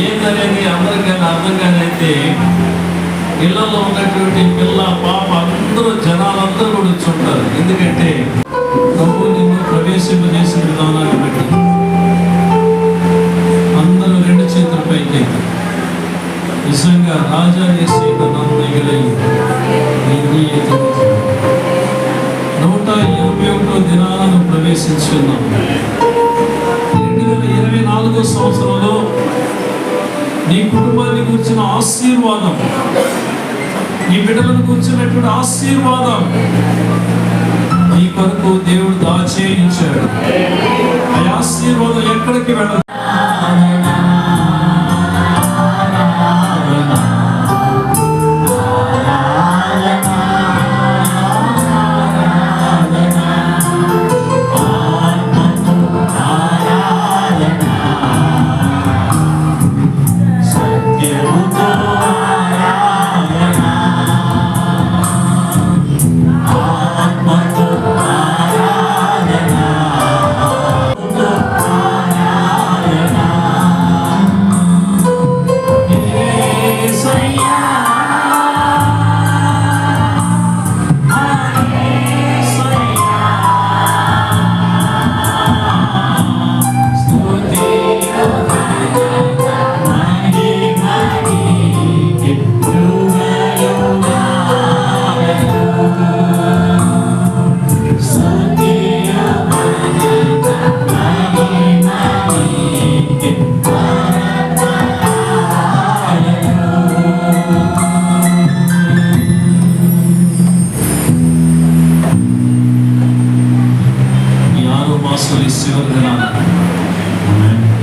ఏందనేది అందరికీ అర్థం కానైతే ఇళ్లలో ఉన్నటువంటి పిల్ల పాప అందరూ జనాలందరూ కూడా వచ్చి ఉంటారు. ఎందుకంటే ప్రభు నిన్ను ప్రవేశింపజేసిన విధానాన్ని బట్టి అందరూ రెండు చేతుల పైకి నిజంగా రాజా చేసే నన్ను 181వ దినాలను ప్రవేశించున్నాం. 2024 సంవత్సరంలో నీ కుటుంబాన్ని కూర్చున్న ఆశీర్వాదం, నీ బిడ్డలను కూర్చున్నటువంటి ఆశీర్వాదం నీ కొరకు దేవుడు దాచేయించాడు. ఆ ఆశీర్వాదం ఎక్కడికి వెళ్ళదు.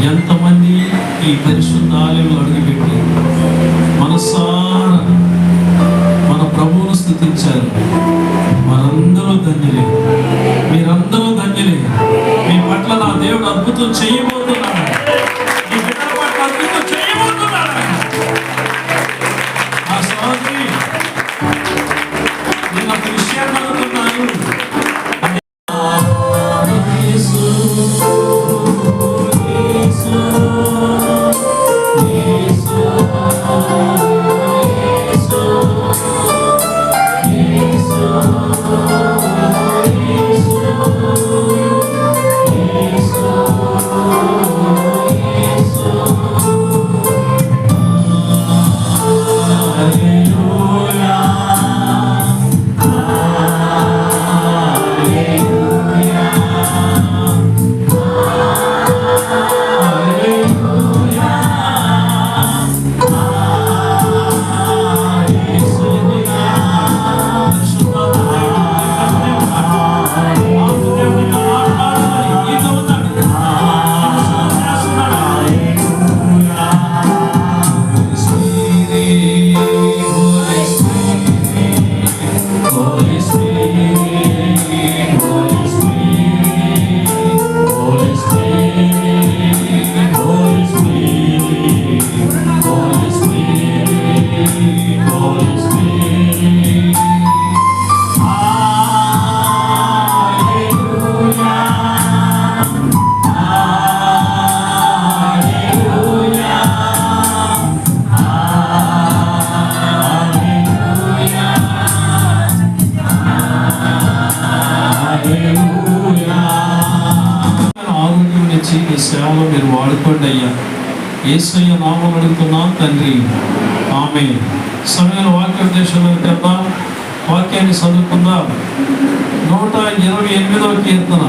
ఎంతమంది ఈ పరిశుద్ధ ఆలయంలో అడుగుపెట్టి మనసారా మన ప్రభువును స్తుతించారు. మనందరూ ధన్యులే, మీరందరూ ధన్యులే. మీ పట్ల నా దేవుడు అద్భుతం చేయబోతున్నాడు. మీ బిడ్డల పట్ల అద్భుతం చేయబోతున్నాడు. ఆ సోదరి నేను ఒక విషయాన్ని అడుగుతున్నాను. ఈ సేవలో మీరు వాడుకోండి అయ్యా. యేసయ్య నామములో అడుగుతున్నాం తండ్రి, ఆమేన్. సమయంలో వాక్యోపదేశంలో వెళ్దాం. వాక్యాన్ని చదువుకుందాం. 128వ కీర్తన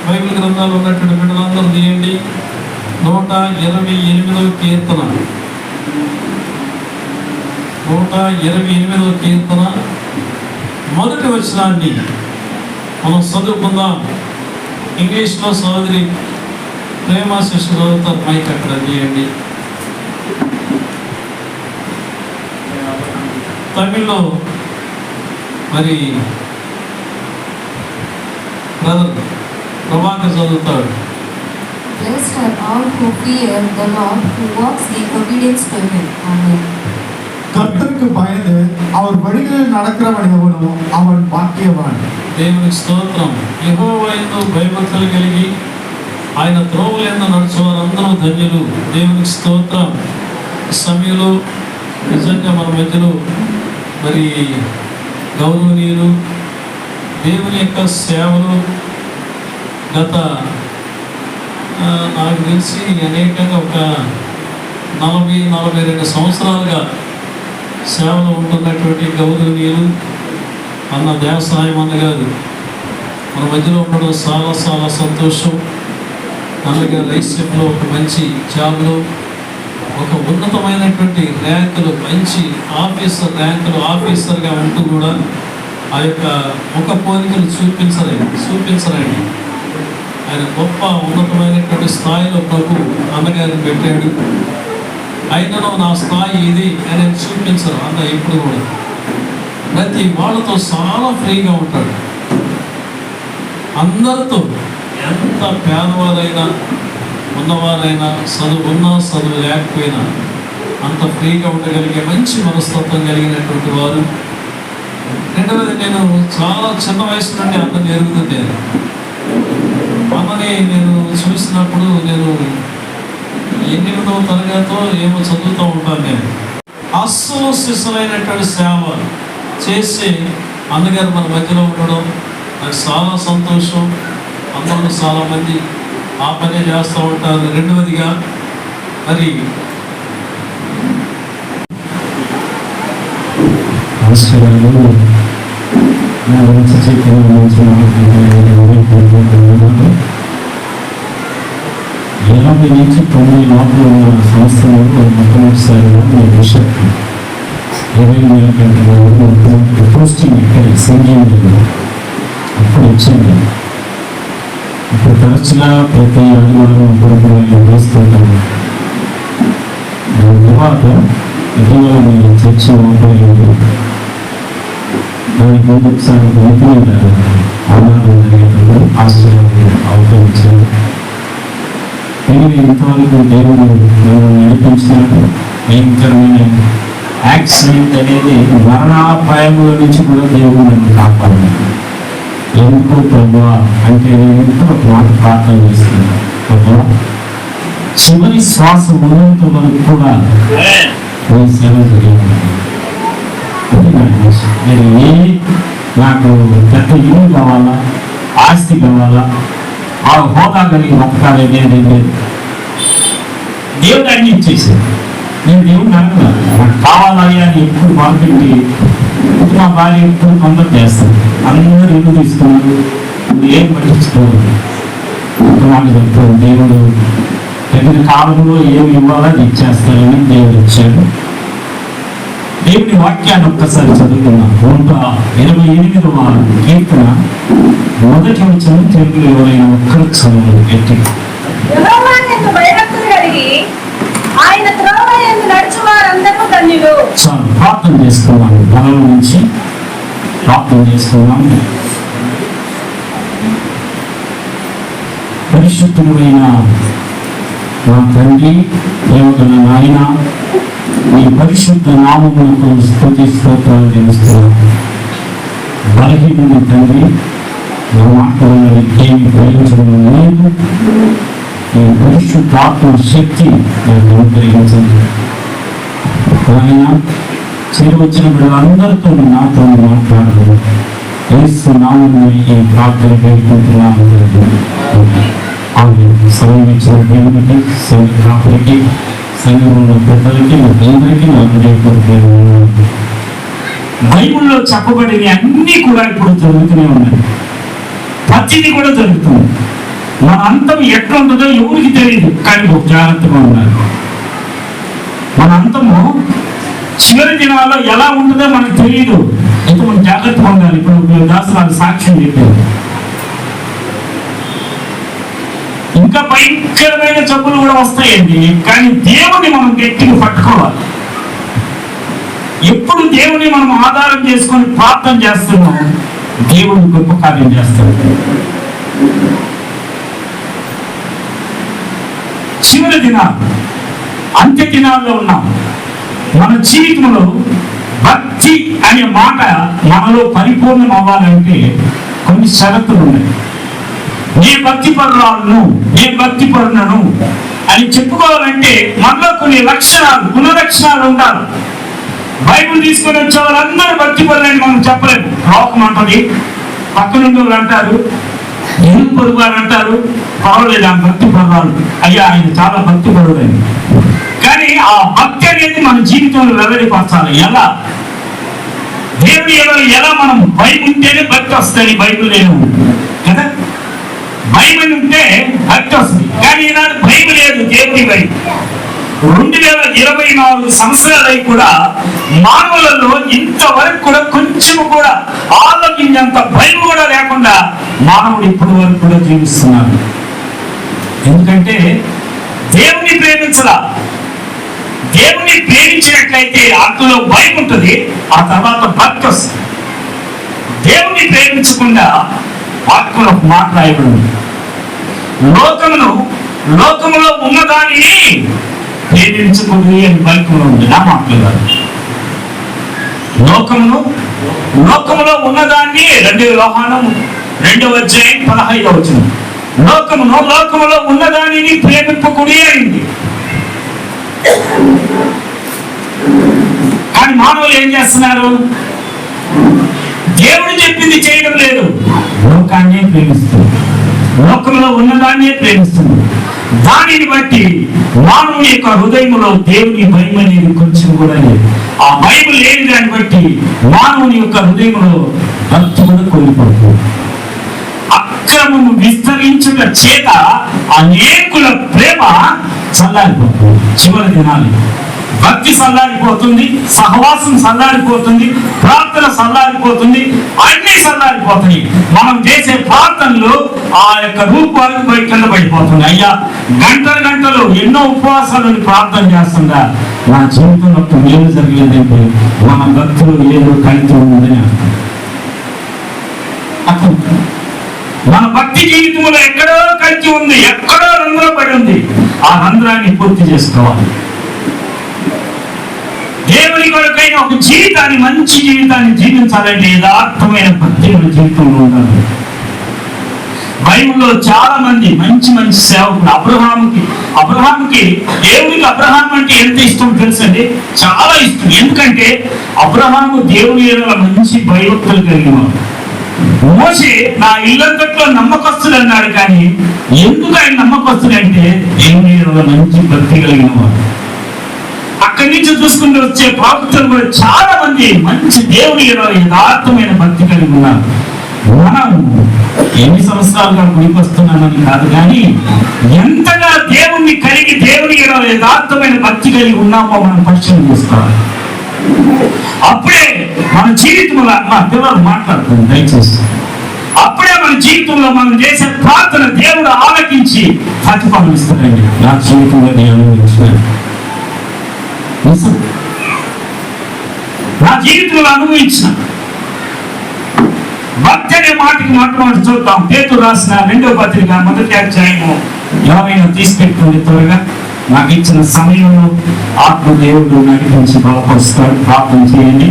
బైబిల్ గ్రంథాలు ఉన్నటువంటి బిడ్డలందరూ తీయండి. 128వ కీర్తన 128వ కీర్తన మొదటి వచనాన్ని మనం చదువుకుందాం. ఇంగ్లీష్లో సోదరి ప్రేమ శిశు చదువుతారు. మైక్ అక్కడ తీయండి. తమిళ్లో మరి ప్రభాకర్ చదువుతాడు. Blessed are all who fear the Lord, who walks in obedience to Him. Amen. கர்த்தருக்கு பயந்து அவர் வழிகளில் நடக்கிறவன் எவனோ அவன் பாக்கியவான். దేవునికి స్తోత్రం. యెహోవా యందు భయభక్తులు కలిగి ఆయన త్రోవలందు నడుచువారందరూ ధన్యులు. దేవునికి స్తోత్రం. ఈ సమయంలో నిజంగా మన మధ్యలో మరి గౌరవనీయులు దేవుని యొక్క సేవలు గత నాకు తెలిసి అనేకంగా ఒక 40-42 సంవత్సరాలుగా సేవలో ఉంటున్నటువంటి గౌరవనీయులు అన్న దేవసాయం అన్నగారు మన మధ్యలో ఉండడం చాలా చాలా సంతోషం. అన్నగారు రైస్లో ఒక మంచి జాబ్లో ఒక ఉన్నతమైనటువంటి ర్యాంకులు, మంచి ఆఫీసర్గా ఉంటూ కూడా ఆ యొక్క ముఖ పోలికలు చూపించరండి. ఆయన గొప్ప ఉన్నతమైనటువంటి స్థాయిలో ప్రభు అన్నగారిని పెట్టాడు. అయినను నా స్థాయి ఇది అని చూపించరు అన్న. ఇప్పుడు కూడా ప్రతి వాళ్ళతో చాలా ఫ్రీగా ఉంటాడు. అందరితో, ఎంత పేదవారైనా ఉన్నవారైనా, చదువు లేకపోయినా అంత ఫ్రీగా ఉండగలిగే మంచి మనస్తత్వం కలిగినటువంటి వారు. రెండవది, నేను చాలా చిన్న వయసు నుండి అన్నని ఎరుగుతుంది. అన్నని నేను చూసినప్పుడు నేను 8వ తరగతితో ఏమో చదువుతూ ఉంటాను. నేను అస్సలు శిశులైనటువంటి సేవ చేసి అన్నగారు మన మధ్యలో ఉండడం నాకు చాలా సంతోషం. అందరూ చాలామంది ఆ పనే చేస్తూ ఉంటారు. రెండవదిగా మరి ఇరవై నుంచి 9 లోపల ఉన్న సంస్థలు మొట్టమొదటిసారిగా నేను బిషప్ 20 నెలల కంటే పోస్టింగ్ ఇక్కడ సింగింగ్ అప్పుడు వచ్చింది. ఇప్పుడు తరచుగా ప్రతి ఆదివారం గురుకులు వేస్తుంటాను. దాని తర్వాత ఇటీవల నేను చర్చి ఓపెన్ దానికి ఒకసారి ఓపెన్ ఆనాడు జరిగేటప్పుడు ఆశ్చర్యం అవతరించారు. ఇంతవరకు దేవుడు నడిపించినట్టు భయంకరమైన యాక్సిడెంట్ అనేది మరణాపాయంలో నుంచి కూడా దేవుడు నన్ను కాపాడు. ఎందుకు ప్రభువా అంటే నేను ఎంతో ఒక మాట ప్రార్థన చేస్తున్నాను. ప్రభువా, చివరి శ్వాస ఉన్నంత వరకు కూడా నీ సేవ జరిగింది. నేను నాకు పెద్ద ఇల్లు కావాలా, ఆస్తి కావాలా, ఆ హోదా కలిగి బతకాలి అనేది లేదు. దేవుడు అన్ని ఇచ్చేసాడు. నేను దేవుడు అడగల, నాకు కావాలయ్యా అని ఎప్పుడు బాగుపెట్టి మా భార్య ఎప్పుడు పనులు చేస్తాను. అందరూ ఇల్లు తీసుకున్నారు, ఏం పట్టించుకోవాలి. నాకు చెప్తాను, దేవుడు తగిన కాలంలో ఏమి ఇవ్వాలో అది ఇచ్చేస్తారని దేవుడు ఇచ్చాడు. దేవుని వాక్యాన్ని ఒక్కసారి చదువుకున్నాం. 128వ కీర్తన 1వ వచనం తెలుగులో ఎవరైనా ఒక్కరు చదవాలి గట్టి. చాలు, ప్రార్థన చేసుకున్నాను. బలం నుంచి ప్రార్థన చేసుకున్నాను. పరిశుద్ధుడైన నా తండ్రి, దేవతల నాయన, నీ పరిశుద్ధ నామములకు స్తుతి స్తోత్రాలు తెలుస్తున్నాను. బలహీనుడి తండ్రి, నా మాటలలో ఏమి ప్రయోజనం లేదు. నీ పరిశుద్ధ ఆత్మ శక్తి నాకు అనుగ్రహించండి. ఆయన చేరువచ్చిన బిడ్డలందరితో నాతో మాట్లాడదు. యేసు నామమున ఈ ప్రార్థన వేడుకుంటున్నాను. సమయం ఇచ్చిన దేవునికి, సంఘ కాపురికి, సంఘంలో పెద్దలకి, అందరికీ నా హృదయపూర్వకమైన బైబిల్లో చెప్పబడిన అన్నీ కూడా ఇప్పుడు జరుగుతూనే ఉన్నాయి. ప్రతిదీ కూడా జరుగుతుంది. మన అంతం ఎట్లా ఉంటుందో ఎవరికి తెలియదు, కానీ ఒక జాగ్రత్తగా ఉన్నారు. మన అంతము చివరి దినాల్లో ఎలా ఉంటుందో మనకు తెలియదు. అయితే మనం జాగ్రత్తగా ఉండాలి. ఇప్పుడు దాసరాలు సాక్ష్యం చెప్పారు. ఇంకా భయంకరమైన జబ్బులు కూడా వస్తాయండి, కానీ దేవుని మనం గట్టిగా పట్టుకోవాలి. ఎప్పుడు దేవుని మనం ఆధారం చేసుకొని ప్రార్థన చేస్తున్నాం, దేవుడు గొప్ప కార్యం చేస్తాడు. చివరి దినాలు, అంత్య దినాల్లో ఉన్నాం. మన జీవితంలో భక్తి అనే మాట మనలో పరిపూర్ణం అవ్వాలంటే కొన్ని షరతులు ఉన్నాయి. నే భక్తి పరురాలను, నే భక్తి పరులను అని చెప్పుకోవాలంటే మనలో కొన్ని లక్షణాలు, గుణలక్షణాలు ఉండాలి. బైబిల్ తీసుకొని వచ్చే వాళ్ళందరూ భక్తి పరులని మనం చెప్పలేము. లోకం అంటది, పక్కనుండి వాళ్ళు అంటారు, ఎరుగు పొరుగు వారు అంటారు, పర్వాలేదు ఆ భక్తి పరువాళ్ళు, అయ్యా ఆయన చాలా భక్తి పరుడని. కానీ ఆ భక్తి అనేది మన జీవితంలో వెల్లడిపరచాలి. ఎలా? దేవుని ఎలా మనం బైబిల్ ఉంటేనే భక్తి వస్తుంది, బైబిల్ లేదు కదా. బైబిల్ ఉంటే భక్తి వస్తుంది, కానీ ఈనాడు బైబిల్ లేదు. దేవుని బైబిల్ 2024 సంవత్సరాలై కూడా మానవులలో ఇంతవరకు కూడా కొంచెం కూడా ఆలోచించేంత భయం కూడా లేకుండా మానవుడు ఇప్పటి వరకు కూడా జీవిస్తున్నాడు. ఎందుకంటే దేవుని ప్రేమించలా. దేవుని ప్రేమించినట్లయితే అందులో భయం ఉంటుంది, ఆ తర్వాత భక్తి వస్తుంది. దేవుని ప్రేమించకుండా వాక్యంలో ఒక మాట రాయబడింది, లోకములో ఉన్నదానిని ప్రేమించకూడదు అని బైబిల్లో ఉంది. నా మాటలు కాదు. లోకములో ఉన్నదాన్ని 2 యోహాను 2:15 లోకములో ఉన్నదానిని ప్రేమింపకూడదు అయింది. కానీ మానవులు ఏం చేస్తున్నారు? దేవుడు చెప్పింది చేయడం లేదు, లోకాన్నే ప్రేమిస్తుంది, లోకంలో ఉన్నదాన్నే ప్రేమిస్తుంది. దానిని బట్టి మానవుని యొక్క హృదయంలో దేవుని భయం అనేది కొంచెం కూడా లేదు. ఆ భయం లేని దాన్ని బట్టి మానవుని యొక్క హృదయంలో భక్తి కూడా కోల్పోతుంది. అక్రమము విస్తరించుట చేత అనేకుల ప్రేమ చల్లారిపోతుంది. చివరి దినాలు భక్తి చల్లారిపోతుంది, సహవాసం చల్లారిపోతుంది, ప్రార్థన చల్లారిపోతుంది, అన్ని చల్లారిపోతాయి. మనం చేసే ప్రార్థనలు ఆ యొక్క రూపాలకు పోయి కింద పడిపోతుంది. అయ్యా గంటలు ఎన్నో ఉపవాసాలను ప్రార్థన చేస్తుందా, నా జీవితంలో ఏమి జరగలేదంటే మన భక్తులు ఏదో కలిసి ఉందని అర్థం. మన భక్తి జీవితంలో ఎక్కడో కలిసి ఉంది, ఎక్కడో రంధ్రం పడి ఉంది. ఆ రంధ్రాన్ని పూర్తి చేసుకోవాలి. దేవుని కొరకైన ఒక జీవితాన్ని, మంచి జీవితాన్ని జీవించాలంటే యథార్థమైన భక్తి మన జీవితంలో ఉండాలి. బైబిల్లో చాలా మంది మంచి సేవకులు, అబ్రహాముకి దేవునికి అబ్రహాం అంటే ఎంత ఇష్టం తెలుసండి? చాలా ఇష్టం. ఎందుకంటే అబ్రహాము దేవుని మంచి భయభక్తులు కలిగినవాడు. మోషే నా ఇల్లంతట్లో నమ్మకస్తులు అన్నాడు, కానీ ఎందుకు ఆయన నమ్మకస్తులు అంటే దేవుని మంచి భక్తి కలిగినవాడు. అక్కడి నుంచి చూసుకుంటూ వచ్చే ప్రవక్తలు కూడా చాలా మంది మంచి దేవుని యథార్థమైన భక్తి కలిగి ఉన్నారు. మనం ఎన్ని సంవత్సరాలుగా గుడికొస్తున్నామని కాదు, కానీ ఎంతగా దేవుణ్ణి కలిగి దేవుని యథార్థమైన భక్తి కలిగి ఉన్నామో మనం పరిశీలన చేసుకోవాలి. అప్పుడే మన జీవితంలో, మా పిల్లలు మాట్లాడుతుంది దయచేసి, అప్పుడే మన జీవితంలో మనం చేసే ప్రార్థన దేవుడు ఆలకించి ప్రతిఫలం ఇస్తాడండి. నా జీవితంలో నేను అనుభవించాను, నా జీవితంలో అనుభవించిన భక్తి అనే మాటకి మాట చూద్దాం. పేతురు రాసిన 2వ పత్రిక 1వ అధ్యాయము. ఎవరైనా తీసుకెట్టుకోండి త్వరగా. నాకు ఇచ్చిన సమయంలో ఆత్మదేవుడు నడిపించి బలపరుస్తాడు. ప్రార్థన చేయండి.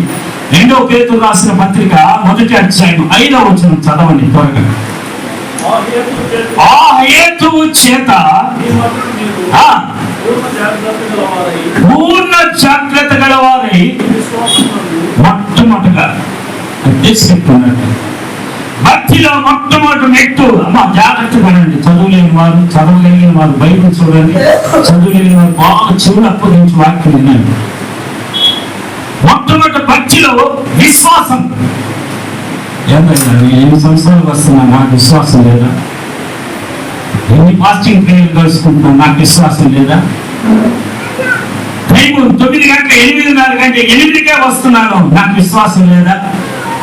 2వ పేతురు రాసిన పత్రిక 1వ అధ్యాయం 5వ వచనం చదవండి త్వరగా. ఆ హేతువు చేత పూర్ణ జాగ్రత్త గలవారై మొట్టమొదటిగా తీసుకెట్టుకున్నట్టు భక్తిలో మొట్టమొదటి మెట్టు. అమ్మ జాగ్రత్త పడండి. చదువులేని వారు, చదవగలిగిన వారు బైబిల్ చూడండి, చదువులేని వారు బాగా చెవులు అప్పగించి వాక్యం వినండి. మొట్టమొదటి భక్తిలో విశ్వాసం. ఏంటంటే 8 సంవత్సరాలు వస్తున్నా, నాకు విశ్వాసం లేదా? ఎన్ని ఫాస్టింగ్ ప్రేయర్లు కలుసుకుంటున్నా, నాకు విశ్వాసం లేదా? టైం 9 గంటల 8:30 గంటల 8కే వస్తున్నాను, నాకు విశ్వాసం లేదా?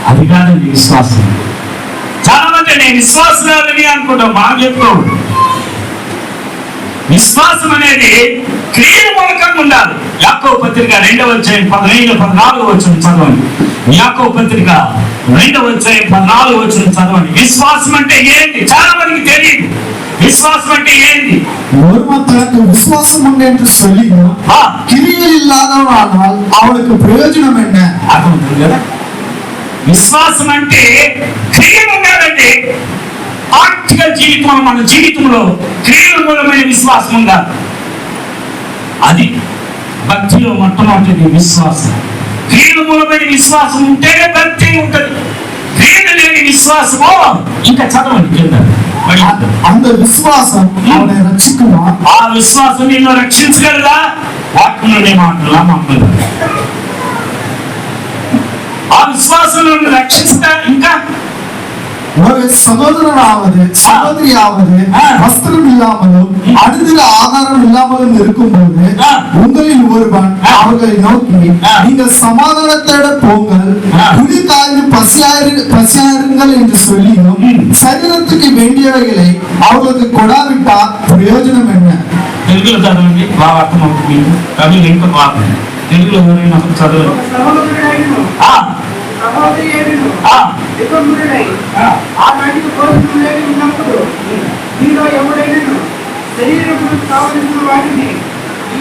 అది కాదండి విశ్వాసం. చాలా మంది నేను విశ్వాసం లేదని అనుకుంటాం. బాగా చెప్పుకోండి, విశ్వాసం అనేది క్రియల మూలకంగా ఉండాలి. యాకోబు పత్రిక 2వ అధ్యాయం 14వ వచనం చదవండి. యాకోబు పత్రిక 2వ అధ్యాయం 14వ వచనం చదవండి. విశ్వాసం అంటే ఏంటి? చాలా మందికి తెలియదు. விசுவாசம் అంటే ఏంటి? ஒருவன் தனக்கு விசுவாசம் உண்டு என்று சொல்லி கிரியைகள் இல்லாதவனானால் அவனுக்கு பிரயோஜனம் என்ன? అర్థమవుతుంది కదా? విశ్వాసం అంటే క్రియలు ఉండాలండి. ప్రాక్టికల్ జీవితంలో, మన జీవితంలో క్రియల మూలమైన విశ్వాసం ఉండాలి. అది భక్తిలో మొట్టమొదటిది విశ్వాసం. క్రియల మూలమైన విశ్వాసం ఉంటేనే భక్తి ఉంటుంది. క్రియలు లేని విశ్వాసము ఇంకా చదవండి కింద. அந்த விசுவாசம் அவனை ரட்சிக்குமா? ఆ విశ్వాసం నిన్ను రక్షించగలదా? వాక్యంలోనే మాటలా మమ్మల్ని ఆ విశ్వాసం నిన్ను రక్షించగా ఇంకా ஒரு சகோதரனாவது சகோதரியாவது வஸ்திரம் இல்லாமலும் அனுதின ஆகாரம் இல்லாமலும் இருக்கும்போது உங்களில் ஒருவன் அவர்களை நோக்கி நீங்கள் சமாதானத்தோட போங்கள், குடிகாய்ந்து பசியாருங்கள் என்று சொல்லியும் சரீரத்துக்கு வேண்டியவைகளை அவர்களுக்கு கொடாவிட்டா பிரயோஜனம் என்ன? తెలుగులో చదవండి, బాగా అర్థమవుతుంది. తమిళ ఇంకా బాగా తెలుగులో ఎవరైనా చదవండి. ఆనాటికి భోజనం లేని ఉన్నప్పుడు మీలో ఎవరైనా శరీరమును కావలసిన వాటిని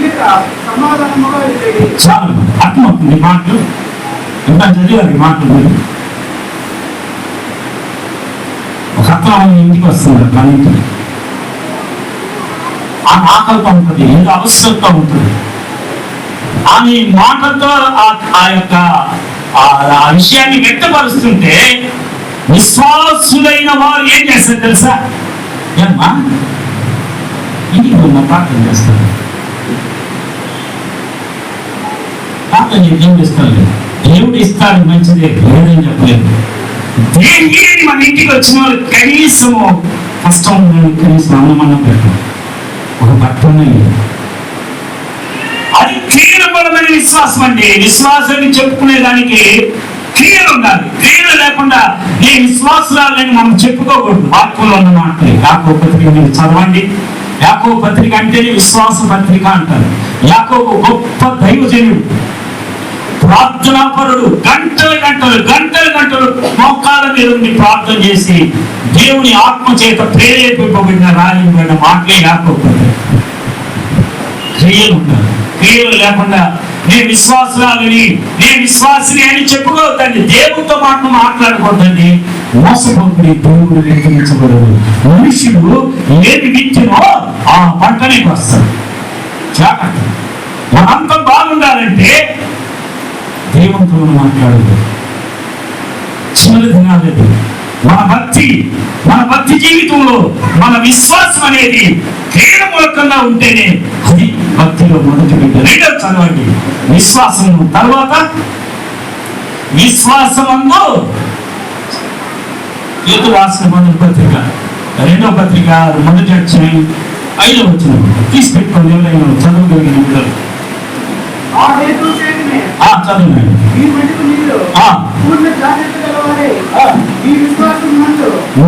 ఇక సమాధానముగా ఇవ్వండి. చాలా అర్థమవుతుంది మాటలు. ఇంకా చదివాలి మాటలు. ఒక అర్థం ఇంటికి వస్తుంది మన ఇంటికి. ఆ ఆకలితో ఉంటుంది, ఏదో అవసరంతో ఉంటుంది. ఆమె మాటలతో ఆ యొక్క ఆ విషయాన్ని వ్యక్తపరుస్తుంటే విశ్వాసులైన వారు ఏం చేస్తారు తెలుసా? ఏమ్మా ఇంటికి మా ప్రార్థన చేస్తారు. ప్రార్థన ఏం చేస్తారు? దేవుడు ఇస్తాడు మంచిదే, లేదని చెప్పలేదు. దేవుని మన ఇంటికి వచ్చిన వాళ్ళు కనీసము కష్టం కనీసం అన్నమన్నా పెట్టాం, ఒక భర్తనే. అది క్రియలబలమైన విశ్వాసం అండి. విశ్వాసాన్ని చెప్పుకునే దానికి క్రియలు ఉండాలి. క్రియలు లేకుండా నేను విశ్వాసాలని మనం చెప్పుకోకూడదు. వాక్యంలో ఉన్న మాటలు యాకోబు పత్రిక మీరు చదవండి. యాకోబు పత్రిక అంటేనే విశ్వాస పత్రిక అంటారు. యాకోబు గొప్ప దైవజనుడు, ప్రార్థనాపరుడు. గంటలు గంటలు గంటలు గంటలు మోకాళ్ళ మీద ఉండి ప్రార్థన చేసి దేవుని ఆత్మ చేత ప్రేరేపింపబడిన రాయబడిన మాటలే యాకోబు పత్రిక. క్రియలు ఉండాలి. క్రియలు లేకుండా నేను విశ్వాసాలని నేను విశ్వాసిని అని చెప్పుకోవద్దండి. దేవుడితో మాట్లాడకూడదండి. మోసపోతుంది, దేవుడు నిర్ణయించబడదు. మనుషుడు ఏది విత్తినో ఆ పంటనే వస్తాడు. జాగ్రత్త. మనంతా బాగుండాలంటే దేవునితో మాట్లాడదు. చిన్న దినాలేదు. మన భక్తి జీవితంలో మన విశ్వాసం అనేది క్రియల మూలకంగా ఉంటేనే అది భక్తిలో మొదటి బిడ్డ. రెండో చదవండి విశ్వాసం. తర్వాత విశ్వాసమందు యేసు రాసిన మొదటి పత్రిక 2వ పత్రిక 1వ అధ్యాయం 5వ వచనం తీసి పెట్టుకోండి. ఎవరైనా చదవగలిగిన బిడ్డలు చదవండి.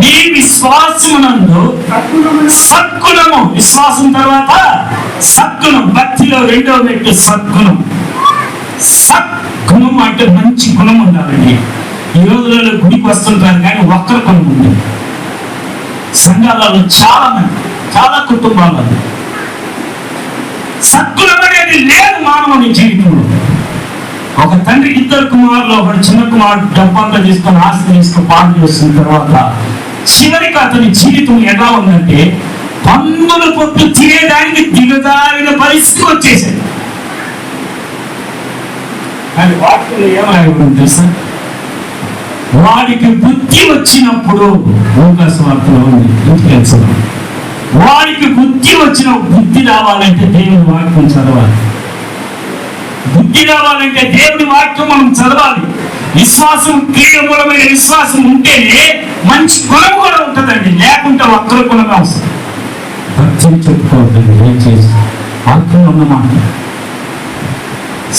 మీ విశ్వాసమునందు సద్గుణము. విశ్వాసం తర్వాత సద్గుణం. భక్తిలో రెండవ మెట్టు సద్గుణం. సద్గుణం అంటే మంచి గుణం ఉండాలండి. ఈ రోజులలో గుడికి వస్తుంటారు కానీ ఒక్కరి గుణం ఉంది. సంఘాలలో చాలా కుటుంబాలు సద్గుణం అనేది లేదు మానవుని జీవితంలో. ఒక తండ్రి 2 కుమారులు, ఒకడు చిన్న కుమారుడు డబ్బంతా తీసుకొని ఆస్తి తీసుకొని పాటు చేస్తున్న తర్వాత చివరికి అతని జీవితం ఎలా ఉందంటే పందులు పొట్టు తినేదానికి దిగజారిన పరిస్థితి వచ్చేసింది. కానీ వాక్యంలో ఏమైనా తెలుసా? వాడికి బుద్ధి వచ్చినప్పుడు లూకాసు వార్తలో ఉంది, వాడికి బుద్ధి వచ్చిన బుద్ధి రావాలంటే దేవుని వాక్యం చదవాలి. బుద్ధి రావాలంటే దేవుని వాక్యం మనం చదవాలి. విశ్వాసం క్రియమూలమైన విశ్వాసం ఉంటేనే మంచి గుణం కూడా ఉంటుందండి. లేకుంటే ఒక్కరి గుణమే అవసరం. భక్తిని చెప్పుకోవద్దండి. ఏం చేసి వాక్యం ఉన్నమాట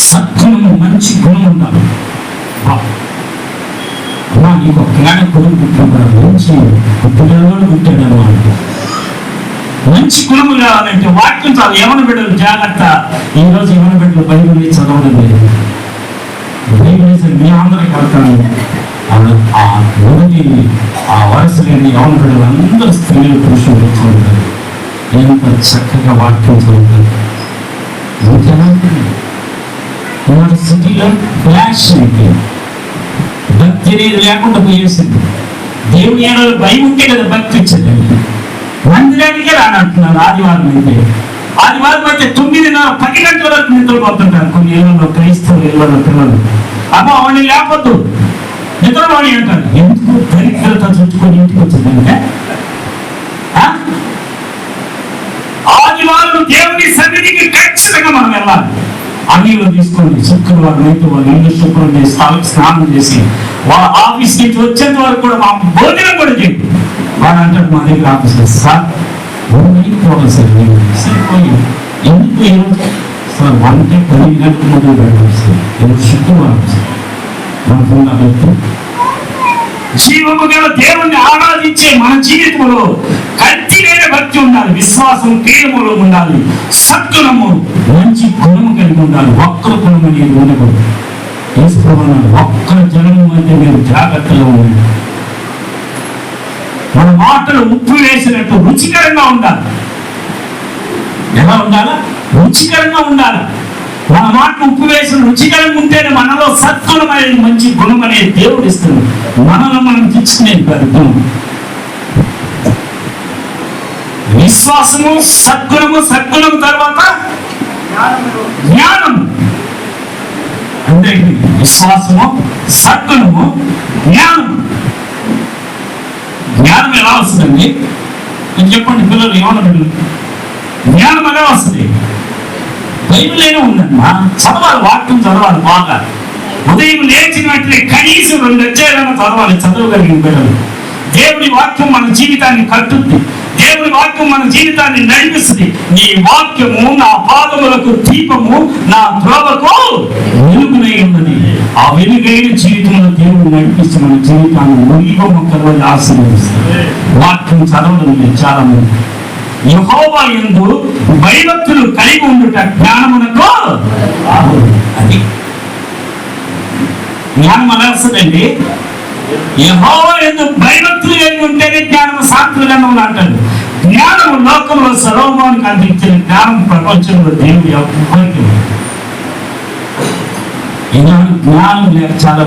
సద్గుణము, మంచి గుణం ఉండాలి. నీకు ఒక్కగానే గుణం పుట్టినప్పుడు మంచి పిల్లలు పుట్టాడన్నమాట. మంచి గుణము కావాలంటే వాక్యం చాలు. యవన బిడ్డలు జాగ్రత్త. ఈరోజు యవన బిడ్డలు బైబిల్ చదవడం లేదు. బైబిల్ మీ అందరికి వెళ్తాను. ఆ మొదటి ఆ వరుస లేని యవన బిడ్డలు అందరూ స్త్రీలు పురుషులు చదువుతారు. ఎంత చక్కగా వాక్యం చదువుతారు. సిటీలో ఫ్లాష్ అయిపోయింది. భక్తి అనేది లేకుండా పోయేసింది. దేవుని ఏడాది భయం ఉంటే కదా భక్తి వచ్చేది. మందిరానికే రానంటున్నారు. ఆదివారం అయితే ఆదివారం అయితే 9:30, 10 గంటల వరకు నిద్రపోతుంటారు కొన్ని ఇళ్లలో, క్రైస్తవ ఇళ్లలో పిల్లలు. అమ్మో వాడిని లేకపోద్దు, నిద్రపోని అంటారు. ఎందుకు? దరిద్రత చుట్టుకొని ఇంటికి వచ్చిందంటే ఆదివారం దేవుని సన్నిధికి ఖచ్చితంగా మనం వెళ్ళాలి. అన్నిలో తీసుకోండి. శుక్రవారం అయితే వాళ్ళు ఇల్లు శుక్రం చేసి స్నానం చేసి వాళ్ళ ఆఫీస్ నుంచి వచ్చేంత వరకు కూడా మా భోజనం కూడా చేయండి. వాడు అంటాడు మా దగ్గర ఆఫీస్ సార్ పోవాలి సార్, సరిపోయి ఎందుకు ఈరోజు సార్ 1 గంటలకు మొదలు పెట్టాలి సార్, ఈరోజు శుక్రవారం సార్. మనకు జీవము గల దేవుణ్ణి ఆరాధించే మన జీవితంలో కత్తి లేని భక్తి ఉండాలి, విశ్వాసం క్రియములో ఉండాలి, సద్గుణము మంచి గుణము కలిగి ఉండాలి. ఒక్కరు గుణం అనేది ఉండకూడదు. ఒక్కరు జనము అంటే మీరు జాగ్రత్తగా ఉండండి. మన మాటలు ఉప్పు వేసినట్టు రుచికరంగా ఉండాలి. ఎలా ఉండాలా? రుచికరంగా ఉండాలి. మన మాటలు ఉప్పు వేసిన రుచికరంగా ఉంటేనే మనలో సద్గుణం అనేది, మంచి గుణం అనేది దేవుడు ఇస్తుంది. మనలో మనం తెచ్చుకునేది గుణం. విశ్వాసము, సద్గుణము, సద్గుణం తర్వాత జ్ఞానం. అంటే విశ్వాసము, సద్గుణము, జ్ఞానం. జ్ఞానం ఎలా వస్తుందండి? చెప్పండి పిల్లలు, ఏమన్నా జ్ఞానం ఎలా వస్తుంది? బైబిల్ ఉందమ్మా, చదవాలి, వాక్యం చదవాలి బాగా. ఉదయం లేచిన వెంటనే కనీసం 2 అధ్యాయాలను చదవాలి చదవగలిగిన పిల్లలు. దేవుడి వాక్యం మన జీవితాన్ని కట్టుద్ది. దేవుడి వాక్యం మన జీవితాన్ని నడిపిస్తుంది. నీ వాక్యము నా పాదములకు దీపము, నా త్రోవకు వెలుగునై ఉన్నది. ఆ వెలుగైన జీవితంలో దేవుడు నడిపిస్తూ మన జీవితాన్ని ఒలివ మొక్కల ఆశీర్వదిస్తుంది. వాక్యం చదవడం లేదు చాలా మంది. యెహోవా యందు భయభక్తులు కలిగి ఉండుట జ్ఞానమునకు అది. జ్ఞానం ఎలా వస్తుందండి? యెహోవా యందు భయభక్తులు కలిగి ఉంటేనే జ్ఞానం. సాత్వికంగా అంటారు. జ్ఞానం లోకంలో సర్వమానికి అందించిన జ్ఞానం ప్రపంచంలో దేవుడు ఎవ్వరికి. ఈనాడు జ్ఞానం లేక చాలా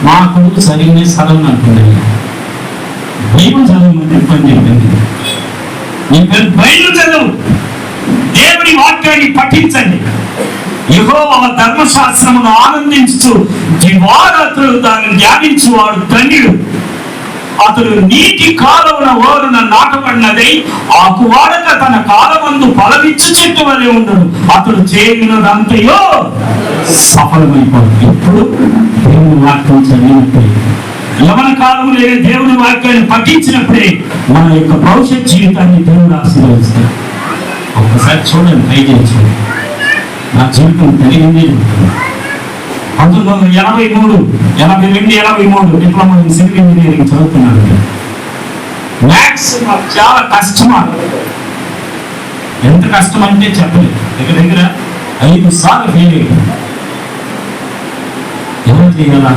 మా కొడుకు సరిగ్గా చదవని అంటున్నాయి. బైబిల్ చదవమంటే ఇబ్బంది అయిపోయింది. నీ పేరు బైబిల్ చదువు, దేవుడి వాక్యాన్ని పఠించండి. యెహోవా ధర్మశాస్త్రమును ఆనందించు దివారాత్రులు దాన్ని ధ్యానించువాడు ధన్యుడు. అతడు నీటి కాలమున ఓరున నాటబడినదై ఆకు వాడక తన కాలమందు ఫలమిచ్చు చెట్టు వలె ఉండడు. అతడు చేయనదంతయో సఫలమైపోతుంది. ఇప్పుడు దేవుని వాక్యం చదివినప్పుడే, యవన కాలంలో దేవుని వాక్యాన్ని పఠించినప్పుడే మన యొక్క భవిష్యత్ జీవితాన్ని దేవుడు ఆశీర్వదిస్తాడు. ఒక్కసారి చూడండి, ట్రై చేయండి. నా జీవితం కలిగింది 1983, 82, 83 డిప్లొమా ఇన్ సివిల్ ఇంజనీరింగ్ చదువుతున్నాను. మ్యాథ్స్ నాకు చాలా కష్టమా. ఎంత కష్టం అంటే చెప్పలేదు. దగ్గర 5 సార్లు ఫెయిల్ అయ్యాను. ఎవరు చేయాలా?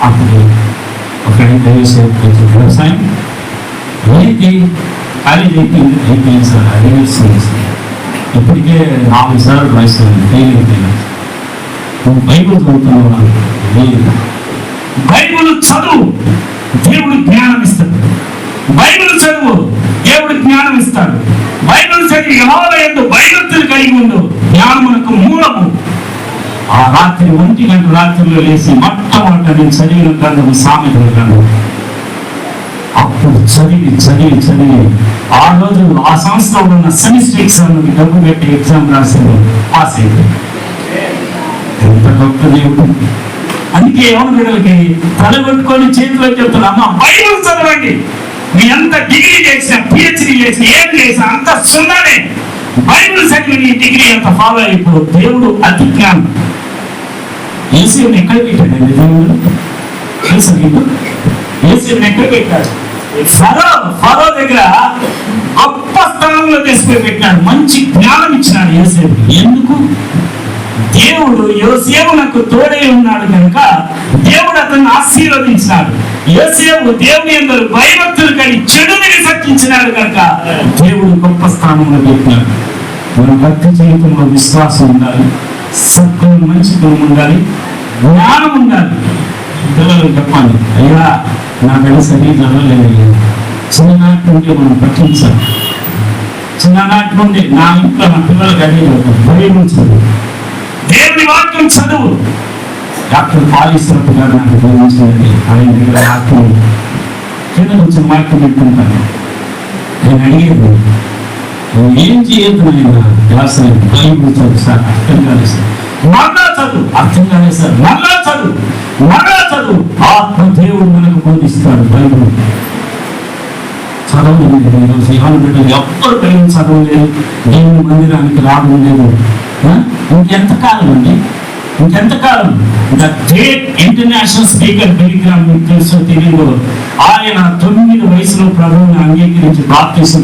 అప్పుడు ఒక వ్యవసాయం ఏంటి కాలేజ్ అయిపోయింది సార్. అడిగేస్తుంది ఇప్పటికే 4 సార్లు రాస్తాను, ఫెయిల్ అయిపోయినా. బైబిల్ చదువుతున్నాను. బైబిల్ చదువు, దేవుడు జ్ఞానం ఇస్తాడు. బైబిల్ చదువు, దేవుడు జ్ఞానం ఇస్తాడు. బైబిల్ చదివి యెహోవా యందు భయభక్తులు కలిగి ఉండు. జ్ఞానమునకు మూలము. ఆ రాత్రి 1 గంట రాత్రిలో లేచి మొట్టమొదటి చదివిన గ్రంథము సామెతల గ్రంథం. అప్పుడు చదివి ఆ రోజు ఆ సంస్థలో ఉన్న సెమిస్టర్ ఎగ్జామ్ డబ్బు పెట్టి ఎగ్జామ్ రాశారు, పాస్ అయిపోయింది. ఎంత గొప్ప దేవుడు. అందుకే ఎవరి బిడ్డలకి తల కొట్టుకొని చేతిలో చెప్తున్నా, అమ్మ బైబిల్ చదవండి. మీ ఎంత డిగ్రీ చేసినా, పిహెచ్డీ చేసినా, ఏం చేసినా అంత సున్నానే. బైబిల్ చదివి నీ డిగ్రీ అంత ఫాలో అయిపో. దేవుడు అతి జ్ఞానం. యేసుని ఎక్కడ పెట్టాడండి దేవుడు? యేసుని ఎక్కడ పెట్టాడు? ఫరో దగ్గర గొప్ప స్థానంలో తీసుకుని పెట్టినాడు. మంచి జ్ఞానం ఇచ్చినాడు యోసేపు. ఎందుకు? దేవుడు యోసేపునకు తోడై ఉన్నాడు కనుక దేవుడు అతన్ని ఆశీర్వదించినాడు. యోసేపు దేవుని యందు భయభక్తులు కలిగి చెడుని విసర్జించినాడు కనుక దేవుడు గొప్ప స్థానంలో పెట్టినాడు. మన భక్తి జీవితంలో విశ్వాసం ఉండాలి, సద్గుణం మంచి గుణం ఉండాలి, జ్ఞానం ఉండాలి. పిల్లలు చెప్పాలి, అయ్యా నా బిడ్డ సరిగ్గా చదవలేదు. చిన్ననాటి నుండి మనం పట్టించాలి. చిన్ననాటి నుండి నా ఇంట్లో నా పిల్లలకు అడిగి బైబిల్ చదువు, దేవుని వాక్యం చదువు. డాక్టర్ పాలిశ్వరపు గారు నాకు బోధించింది. ఆయన దగ్గర వాక్యం కింద కొంచెం వాక్యం పెట్టుకుంటాను. నేను అడిగేది, నువ్వు ఏం చేయొద్దు నాయన, క్లాస్ బైబిల్ చదువు సార్, అర్థం కాలేదు సార్, మళ్ళా చదువు, అర్థం కాలేదు సార్, మళ్ళా చదువు, మళ్ళా చదువు. ఆత్మ దేవుడు మనకు బోధిస్తాడు బైబిల్. చదవలేదు ఈరోజు యోహాను బిడ్డలు ఎవ్వరు కలిగి చదవలేదు, దేవుని మందిరానికి రావడం లేదు. ఇంకెంతకాలం అండి, ఇంకెంతకాలం? ద గ్రేట్ ఇంటర్నేషనల్ స్పీకర్ బిలిగ్రామ్ మీకు తెలుసో తెలియదు, ఆయన 9 వయసులో ప్రభువుని అంగీకరించి బాప్తిసం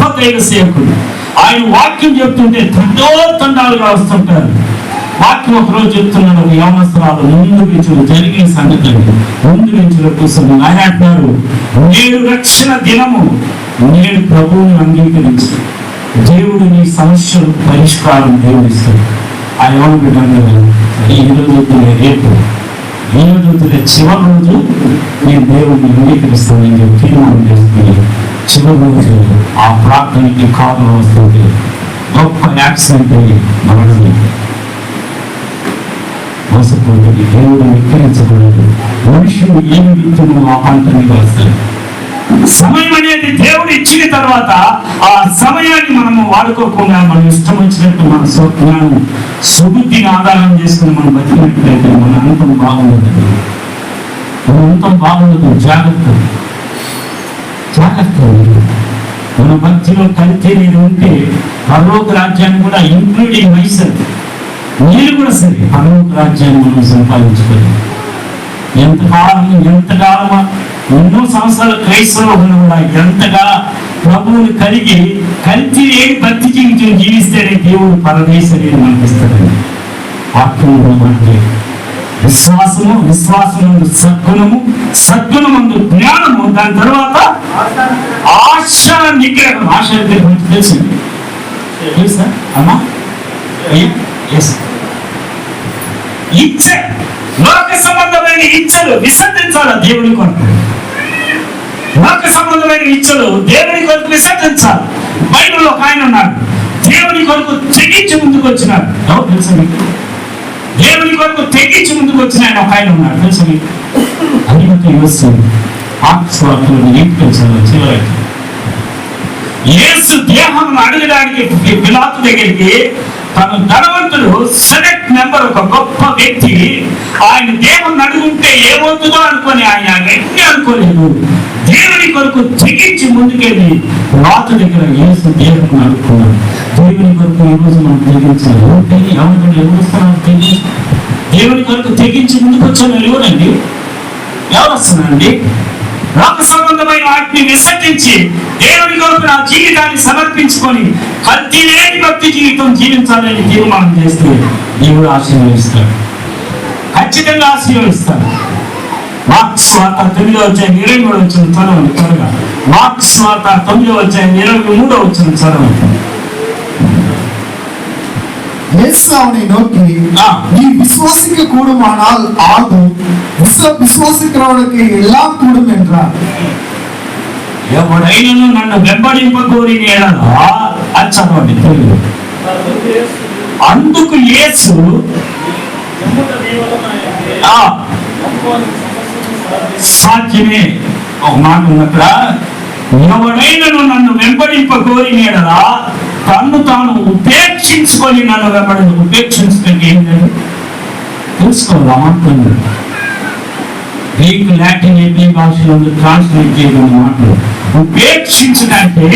గొప్ప దైవ సేవకుడు. ఆయన వాక్యం చెప్తుంటే తండాలుగా వస్తుంటారు. వాక్యం ఒకరోజు చెప్తున్నాడు, యవనస్తురాలు ముందు బెంచులు జరిగిన సంగతులు ముందు బెంచుల కోసం ఆయన అంటున్నారు, నేడు రక్షణ దినము, నేడు ప్రభువుని అంగీకరించి దేవుడు నీ సమస్యలు పరిష్కారం దేవుడిస్తాడు. ఆ యవన బిడ్డలు ఈ రోజు రేపు, ఈ రోజు చివరి రోజు నేను దేవుడిని అంగీకరిస్తానని చెప్పి తీర్మానం చేసుకుని చివరి రోజు ఆ ప్రార్థనకి కారణం వస్తుంది. గొప్ప యాక్సిడెంట్ అయ్యి మరణం. మోసపోతుంది, దేవుడు విక్రయించకూడదు. మనుషులు ఏమి విత్తును ఆ పంటని వస్తాడు. సమయం అనేది దేవుడు ఇచ్చిన తర్వాత ఆ సమయాన్ని మనము వాడుకోకుండా మనం ఇష్టం వచ్చినట్టు మన స్వజ్ఞానం సుబుద్ధిని ఆధారం చేసుకుని మనం బతికినట్లయితే మన అంతం బాగుండదు, మన అంతం బాగుండదు. జాగ్రత్త, జాగ్రత్త. మన మధ్యలో కలితే నేను ఉంటే పరలోక రాజ్యాన్ని కూడా ఇంక్లూడింగ్ మైసెల్ఫ్, నేను కూడా సరే పరలోక రాజ్యాన్ని మనం సంపాదించుకోవాలి. ఎంతగా ఎన్నో సంవత్సరాలు క్రైస్తవులు ఉన్న కూడా ఎంతగా ప్రభువుని కలిగి కలిసి ఏమి భక్తి జీవితం జీవిస్తేనే దేవుడు పరదేశం మనకిస్తాడండి. వాక్యంలో మనకి విశ్వాసము సద్గుణము, సద్గుణమందు జ్ఞానము, దాని తర్వాత ఆశ నిగ్రహం. ఆశ నిగ్రహం తెలిసింది తెలుసా అమ్మా? ఇచ్చ, లోక సంబంధమైన ఇచ్చలు విసర్జించాలి దేవుని కొరకు. లోక సంబంధమైన ఇచ్చలు దేవుని కొరకు విసర్జించాలి. బైబిల్లో ఒక ఆయన ఉన్నాడు, దేవుని కొరకు తెగించి ముందుకు వచ్చినాడు. ఎవరు తెలుసా మీకు? దేవుని కొరకు తెగించి ముందుకు వచ్చిన ఆయన ఒక ఆయన ఉన్నాడు, తెలుసా మీకు? అడిగితే చివరికి యేసు దేహం అడగడానికి పిలాతు దగ్గరికి తను ధనవంతుడు సెనెట్ మెంబర్ ఒక గొప్ప వ్యక్తి ఆయన దేవుని అడుగుంటే ఏమవుతుందో అనుకొని ఆయన ఎన్ని అనుకోలేదు. దేవుని కొరకు తెగించి ముందుకెళ్ళి పిలాతు దగ్గర యేసు దేహం అడుక్కున్నాడు. దేవుని కొరకు ఈ రోజు మనం తెగించాలి. ఎవరు వస్తున్నారు? దేవుని కొరకు తెగించి ముందుకు వచ్చాను ఎవరండి? ఎవరు వస్తున్నారండి? లోక సంబంధమైన వాటిని విసర్జించి దేవుని కొరకు నా జీవితాన్ని సమర్పించుకొని కల్తీ లేని భక్తి జీవితం జీవించాలని తీర్మానం చేస్తే దేవుడు ఆశీర్వదిస్తాడు, ఖచ్చితంగా ఆశీర్వదిస్తాడు. మార్క్స్ వార్త 9:23 చదవండి త్వరగా. మార్క్స్ వార్త 9:23 చదవండి. இயேசு அவனை நோக்கி, நீ விசுவாசிக்க கூடுமானால் ஆகும், விசுவாசிக்கிறவனுக்கு எல்லாம் கூடும் என்றார். ఎవడైనను నన్ను వెంబడింపకోరిన యెడల అది చదవండి తెలుగు. అందుకు యేసు సాధ్యమే ఒక మాట ఉన్నక్కడ, ఎవడైనను నన్ను వెంబడింపకోరిన యెడల తన్ను తాను ఉపేక్షించుకొని నన్ను వెంబడి. ఉపేక్షించడం ఏంటంటే తెలుసుకోవాలి. అమాత్రంగా గ్రీక్, లాటిన్, ఏపీ భాషలో ట్రాన్స్లేట్ చేయడం మాటలు. ఉపేక్షించడంటే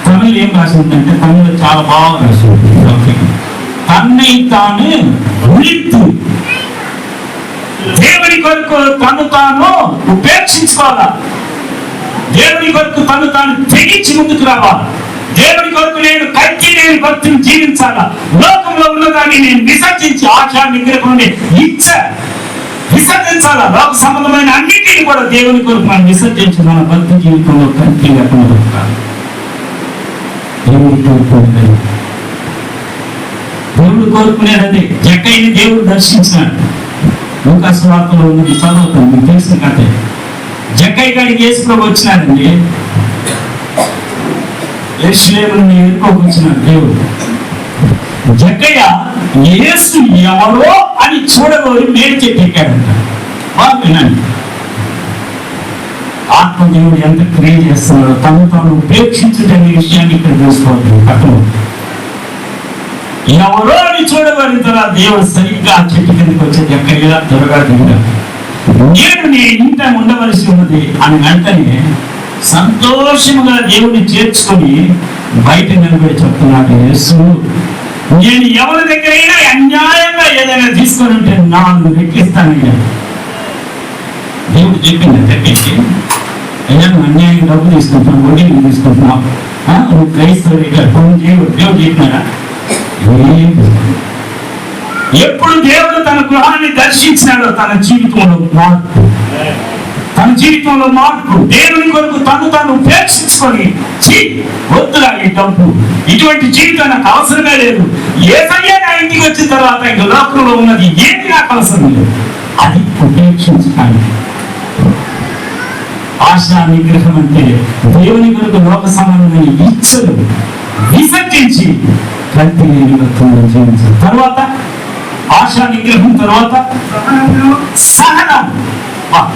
తమిళ ఏం రాసిందంటే, తమిళ చాలా బాగా రాసింది, తన్னை తాను ఉలిత్తు. దేవుని కొరకు తను తాను ఉపేక్షించుకోవాలా. దేవుని కొరకు తను తాను తెగించి ముందుకు రావాలి. దేవుని కొరకు నేను కల్తీ లేని భక్తిని జీవించాలా. లోకంలో ఉన్నదాన్ని నేను విసర్జించి ఆశ నిగ్రహం ఇచ్చ విసర్జించాలా. లోక సంబంధమైన అన్నింటినీ కూడా దేవుని కొరకు మనం విసర్జించి మన భక్తి జీవితంలో కల్తీ లేకుండా బతకాలి. దేవుడు కోరుకునేది, దేవుడు కోరుకునేది. జక్కయ్యని దేవుడు దర్శించినాడు. లూకాసు వార్తలో ఉన్నది చదువుతాం, మీకు తెలిసిన కథ. జక్కయ్య గారికి యేసు ప్రభు వచ్చినాడండి. యెరూషలేమును ఎదుర్కోకొచ్చిన దేవుడు. జక్కయ్య యేసు ఎవరో అని చూడబోయి మేలు చెప్పాడంట. బాగా వినండి, ఆత్మదేవుడు ఎంత క్రియ చేస్తున్నాడో తను తాను ఉపేక్షించుటనే విషయాన్ని ఇక్కడ తెలుసుకోవాలి. పక్కన ఎవరో అని చూడబడిన తర్వాత దేవుడు సరిగ్గా చెట్టు కిందకి వచ్చే జక్కయ్య త్వరగా దిగాడు. నీ ఇంట ఉండవలసి ఉన్నది అని వెంటనే సంతోషముగా దేవుడిని చేర్చుకొని బయట నిలబడి చెప్తున్నాడు, యేసు నేను ఎవరి దగ్గరైనా అన్యాయంగా ఏదైనా తీసుకొని ఉంటే 4 రెట్లిస్తానయ్యా. దేవుడు చెప్పింది తప్పించి, అయ్యా నువ్వు అన్యాయం డబ్బు తీసుకుంటున్నావు, వడ్డీలు తీసుకుంటున్నావు, నువ్వు క్రైస్తవుడు ఫోన్ దేవుడు చెప్పినారా? ఎప్పుడు దేవుడు తన గృహాన్ని దర్శించినాడో తన జీవితంలో మార్పు దేవుని కొరకు తాను ఉపేక్షించుకొని వద్దురా ఈ డబ్బు, ఇటువంటి జీవితం నాకు అవసరమే లేదు, ఏదయ్యా నా ఇంటికి వచ్చిన తర్వాత ఇంకా లోకంలో ఉన్నది ఏది నాకు అవసరం లేదు, అది ఉపేక్షించుకోండి. ఆశా నిగ్రహం అంటే దేవుని కొరకు లోక సంబంధమైన ఇచ్చలు విసర్జించి కల్తీ లేని భక్తులను జీవించాలి. తర్వాత ఆశా నిగ్రహం తర్వాత సహనం.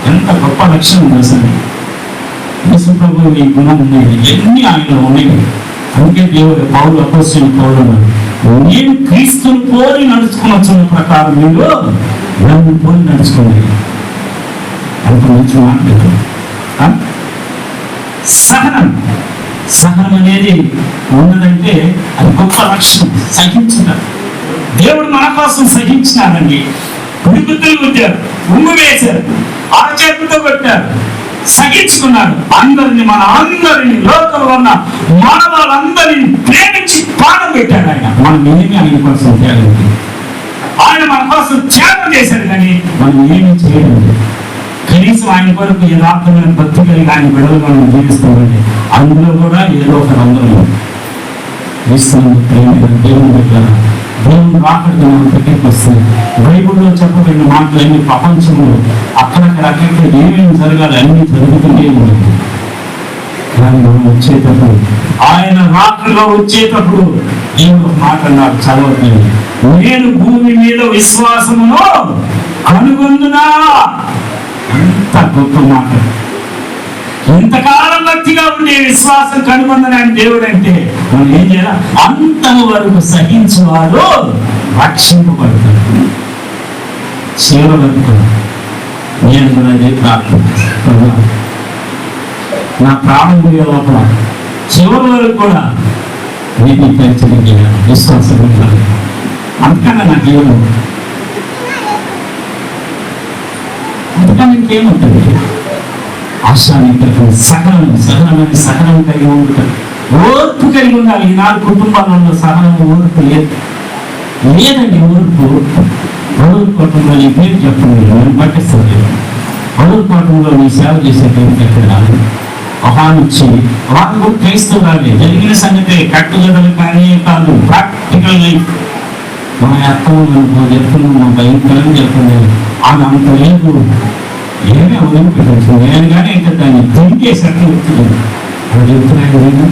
ఎంత గొప్ప లక్షణం తెలుసండి. యేసు ప్రభువు ఈ గుణం ఉన్నాయి, ఎన్ని ఆయనలో ఉన్నాయి. అందుకే దేవుడు పౌలు అపోస్తలుడు పౌలు నేను క్రీస్తుని పోలి నడుచుకున్న ప్రకారం మీరు నన్ను పోలి నడుచుకోండి. అంత మంచి మాట. సహనం అనేది ఉన్నదంటే అది గొప్ప లక్షణం. సహించున్నారు. దేవుడు మన కోసం సహించినారండి. గుడిగుద్దులు గుద్దారు, ఉమ్ము వేశారు, ఆచేతులతో కొట్టారు, సహించుకున్నాడు. మన అందరినీ లోకంలో ఉన్న మానవాళ్ళందరినీ ప్రేమించి ప్రాణం పెట్టాడు ఆయన. మనం ఏమి ఆయన కోసం త్యాగం, ఆయన మన కోసం త్యాగం చేశాడు, కానీ మనం ఏమి చేయలేదు. కనీసం ఆయన కొరకు యథార్థమైన భక్తి కలిగి ఆయన బిడ్డలు మనం జీవిస్తామండి. అందులో కూడా ఏదో ఒక రంగంలో ఇస్తున్నాం. ప్రేమ దేవుని దగ్గర దేవుని రాకడికి మనం దగ్గరికి వస్తుంది. బైబుల్లో చెప్పబడిన మాటలన్నీ ప్రపంచంలో అక్కడక్కడ ఏమేమి జరగాలి అన్ని జరుగుతూనే ఉన్నాయి. కానీ మనం వచ్చేటప్పుడు ఆయన రాకడలో వచ్చేటప్పుడు దేవుడు మాట నాకు చదవట్లేదు, నేను భూమి మీద విశ్వాసమును కనుగొందునా. అంత గొప్ప మాట. ఇంతకాలం భక్తిగా ఉండే విశ్వాసం కనుగొందని దేవుడు అంటే మనం ఏం చేయాలి? అంతము వరకు సహించువారు రక్షింపబడతారు. చివరి వరకు నేను కూడా అదే ప్రార్థన, నా ప్రాణం పోయే లోపల చివరి వరకు కూడా నేను పెంచడానికి విశ్వాసం ఉంటాను. అందుకన్నా నా జీవనం అందుకని ఇంకేముంటుంది? ఆశానిగ్రహం, సహనం కలిగి ఉంటారు, ఓర్పు కలిగి ఉండాలి. ఈనాడు కుటుంబాలలో సహనం, ఓర్పు లేదండి. ఓర్పు కుటుంబంలో నీ పేరు చెప్పండి, నేను పట్టిస్తాను. కుటుంబంలో నీ సేవ చేసే పేరు చెప్పాలి. అహానిచ్చి వాళ్ళు కూడా క్రైస్తవులాగే జరిగిన సంగతి కట్టుదలలు కానీ కాదు, ప్రాక్టికల్ లైఫ్. మా అర్థం చెప్తున్నాం, మా భయంకరం చెప్పండి, ఆమె అంత లేదు, ఏమే వదిలిపెట్టచ్చు. నేను కానీ ఇంకా దాన్ని తిరిగే సట్లు చెప్తున్నాను. అలా చెప్తున్నాను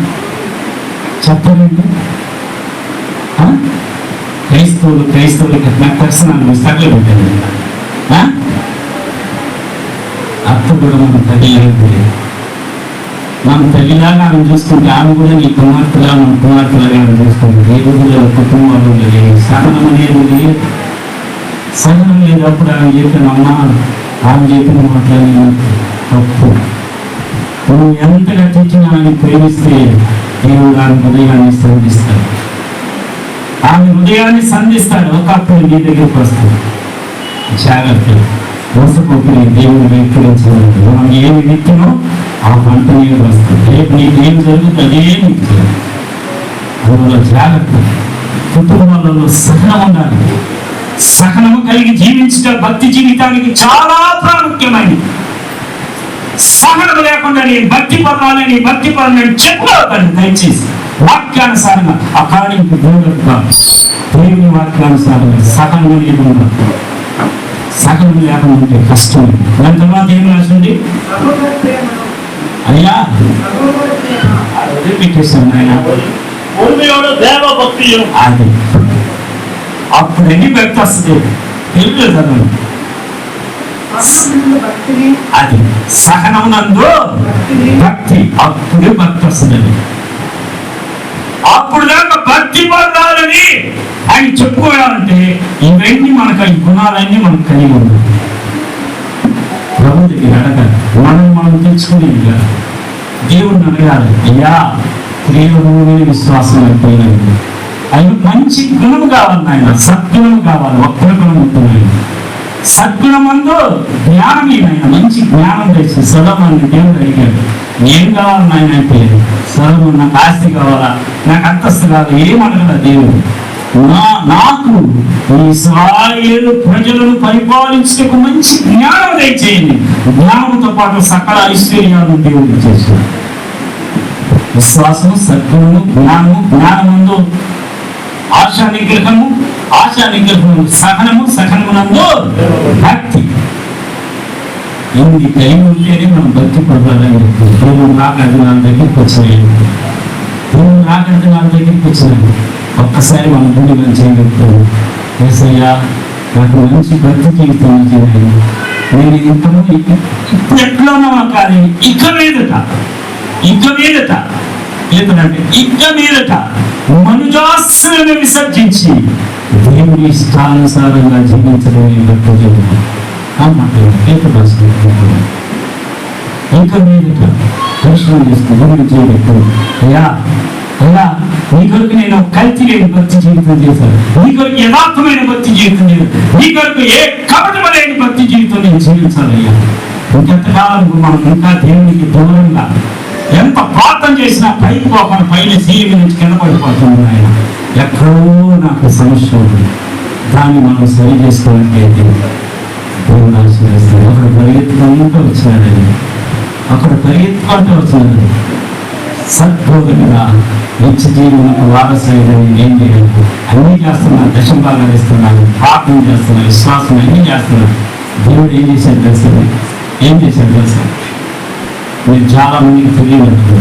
చెప్పండి. క్రైస్తవులకి నాకు పర్సనల్ సట్లు పెట్టాను. అత్త కూడా మనం తల్లిలాగా, మనం తల్లిలాగా ఆమె చూసుకుంటే ఆమె కూడా నీ కుమార్తెలా మన కుమార్తెలాగా ఆమె చూసుకుంటే దేవుడు కుటుంబాలు సహనం అనేది లేదు. సహనం లేనప్పుడు ఆమె చెప్పినమ్మా, ఆమె చెప్పిన మాట్లాడిన తప్పు. నువ్వు ఎంతగా తెచ్చినా ఆమె ప్రేమిస్తే దేవుడు ఆమె హృదయాన్ని సంధిస్తాడు. ఆమె హృదయాన్ని సంధిస్తాడు. ఒకప్పుడు నీ దగ్గరికి వస్తుంది. జాగ్రత్త, మోసపోయి దేవుని వెక్కిరించలేదు. మనం ఏమి విత్తునో ఆ పంట నీరు వస్తుంది. రేపు నీకు ఏం జరుగుతుంది అదే నీకు జరుగుతుంది. అందులో జాగ్రత్త. కుటుంబాలలో సహనం ఉండాలి. సహనము కలిగి జీవించడం భక్తి జీవితానికి చాలా ప్రాముఖ్యమైనది. సహనం లేకుండా నేను భక్తి పరులని చెప్పగలను. దయచేసి వాక్యానుసారంగా అకార్డింగ్ టు దేవుని వాక్యానుసారంగా సహనం అనేది ఉండాలి. సహనం లేకుండా ఉంటే కష్టం. దాని తర్వాత ఏం రాసింది? అయ్యా పెట్టేశాను ఆయన ఉరిమియోడు దేవ భక్తియు. అది అప్పుడు ఎన్ని భక్తి వస్తుంది తెలుగు చదువు. భక్తిని అది సహనమునందు భక్తి, అప్పుడే భక్తి వస్తుందండి. అప్పుడు దాకా భక్తి పొందాలని ఆయన చెప్పుకోవాలంటే ఇవన్నీ మనకు, ఈ గుణాలన్నీ మనకు కలిగి ఉన్నాయి. ప్రభు దగ్గర అడగాలి, మనం తెచ్చుకునేది కదా. దేవుడిని అడగాలి, అయ్యా క్రియమైన విశ్వాసం అయిపోయినది, ఆయన మంచి గుణం కావాలి, ఆయన సద్గుణం కావాలి. ఒక్కల గుణం ఉంటుంది, సద్గుణమందు జ్ఞానం, ఆయన మంచి జ్ఞానం తెచ్చి సొలొమోను దేవుడు అడిగాడు, ఏం కావాలి నాయన అంటే, సొలొమోను నాకు ఆస్తి కావాలా, నాకు అంతస్తు కావాలి, ఏమనగల దేవుడు, నాకు ఈ ఇశ్రాయేలు ప్రజలను పరిపాలించడానికి మంచి జ్ఞానం దయచేయండి. జ్ఞానంతో పాటు సకల ఐశ్వర్యాలను దేవుడు చేశాడు. విశ్వాసము, సద్గుణము, జ్ఞానము, జ్ఞానముందు ఆశా నిగ్రహము, ఆశా నిగ్రహము సహనము, సహనమునందు భక్తి. ఇన్ని కలిగి ఉంటేనే మనం భక్తి పడాలని చెప్తుంది. దేవుడు నాకంటే నా దగ్గరికి వచ్చాయి, దేవుడు నాకంటే నా దగ్గరికి వచ్చినాడు. ఒక్కసారి మన గుడి మనం చేయగలుగుతాము, ఏసయ్యా నాకు మంచి భక్తి జీవితం చేయాలి, నేను ఇప్పుడు ఎట్లా ఉన్నామా కానీ ఇక మీదట మనుజాశ్రయాన్ని విసర్జించి దేవుడి ఇష్టానుసారంగా జీవించడమే భక్తి జీవితం. ఇంకా మీదట దర్శనం చేసుకుని దేవుడు చేయబెట్టు, అయ్యా అయ్యా నీ కొరకు నేను కల్తీ లేని భక్తి జీవితం చేశాను, నీ కొరకు యథార్థమైన భక్తి జీవితం చేశాను, నీ కొరకు ఏ కపటం లేని భక్తి జీవితం నేను జీవించాలయ్యా. ఇంకెంతకాలం మనం ఇంకా దేవునికి దూరంగా ఎంత ప్రార్థన చేసినా పైకి పోకుండా పైన సీలింగ్ నుంచి కింద పడిపోతుంది. ఆయన ఎక్కడో నాకు సమస్య ఉంది, దాన్ని మనం సరి చేసుకోవాలంటే దేవుడు ఆశీర్వదిస్తాడు. అక్కడ పరిగెత్తుకుంటూ వచ్చినాడని, సద్బోధనగా నిత్య జీవనకు వారసులని ఏం చేయాలి, అన్నీ చేస్తున్నాను, దశంభాగాలు ఇస్తున్నాను, ప్రార్థన చేస్తున్నాను, విశ్వాసం అన్నీ చేస్తున్నాను. దేవుడు ఏం చేశాడు తెలుసా, మీరు చాలా మందికి తెలియనట్టు,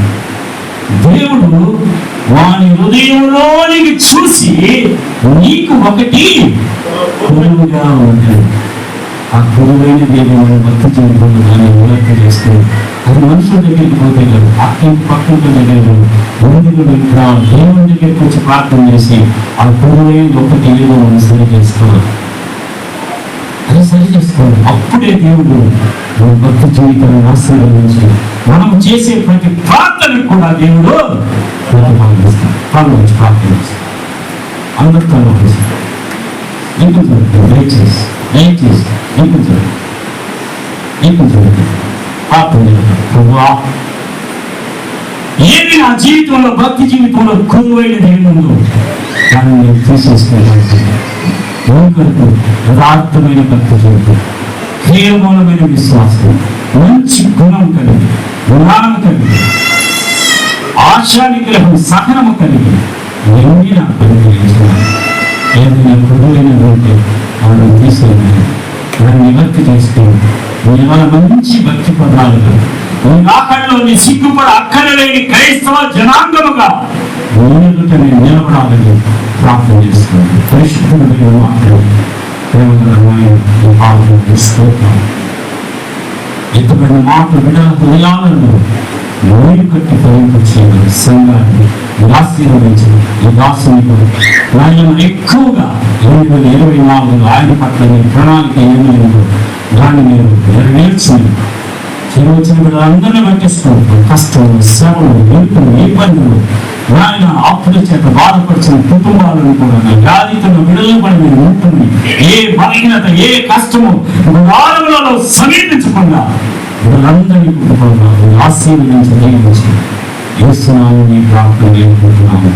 దేవుడు వాని హృదయంలోనికి చూసి నీకు ఒకటి గురువుగా ఉంటాడు. ఆ గురువైన దేవుడు భక్తి జీవితంలో దాన్ని ఉల్లేఖ చేసుకుని అది మనుషుల దగ్గరికి పోతే కాదు, పక్కన దగ్గర గురువుల దగ్గర దేవుని దగ్గరికి వచ్చి ప్రార్థన చేసి ఆ గురువైన ఒకటి ఏదో మనం సరి చేసుకోవాలి. అది సరి చేసుకోవాలి. అప్పుడే దేవుడు భక్తి జీవితాన్ని ఆశీర్వదించి మనం చేసే ప్రతి ప్రార్థనకు కూడా దేవుడు ప్రతిపాదిస్తాడు. ప్రార్థిస్తాడు, అందరితో దయచేసి ఏది నా జీవితంలో భక్తి జీవితంలో గురువైన దేవుడు దాన్ని నేను తీసేసుకోవాలి. యథార్థమైన భక్తి జీవితం, కేవలమైన విశ్వాసం, మంచి గుణం కలిగి, గుణాలను కలిగి, ఆశా నిగ్రహం, సహనము కలిగి ఎన్ని నాకు పరిగణించాలి. ఏదైనా గురువైనటువంటి వాళ్ళు తీసేయాలి, దాన్ని నివర్తి చేసుకుని ఇవాళ మంచి భక్తి పదాలుగా ఈ రాకడలోని సిగ్గుపడ అక్కరలేని క్రైస్తవ జనాంగముగా నేను నిలబడాలని ప్రార్థన చేస్తున్నాను. పరిశుద్ధుడు మాత్రం ఎత్తుబడిన మాటలు బిడ్డల హృదయాలను నోరు కట్టి ఫలింపచేయడం, సంఘాన్ని ఆశీర్వదించడం, ఈ దాసుని ఆయన ఎక్కువగా 2024 ఆయన పట్ల మీ ప్రణాళిక ఏమైందో దాన్ని మీరు నెరవేర్చింది. వచ్చిన బిడ్డలందరినీ పట్టించుకుంటూ కష్టము, శ్రమలు, వెలుపులు, ఇబ్బందులు, ఆయన ఆపుల చేత బాధపరిచిన కుటుంబాలను కూడా వ్యాధితో విడుదల పడి మీరు ఉంటుంది. ఏ బలహీనత, ఏ కష్టము వారములలో సమీపించకుండా వీళ్ళందరినీ కుటుంబాలు ఆశీర్వదించి జీవించి యేసు నామమున ప్రార్థన చేసుకుంటున్నాము.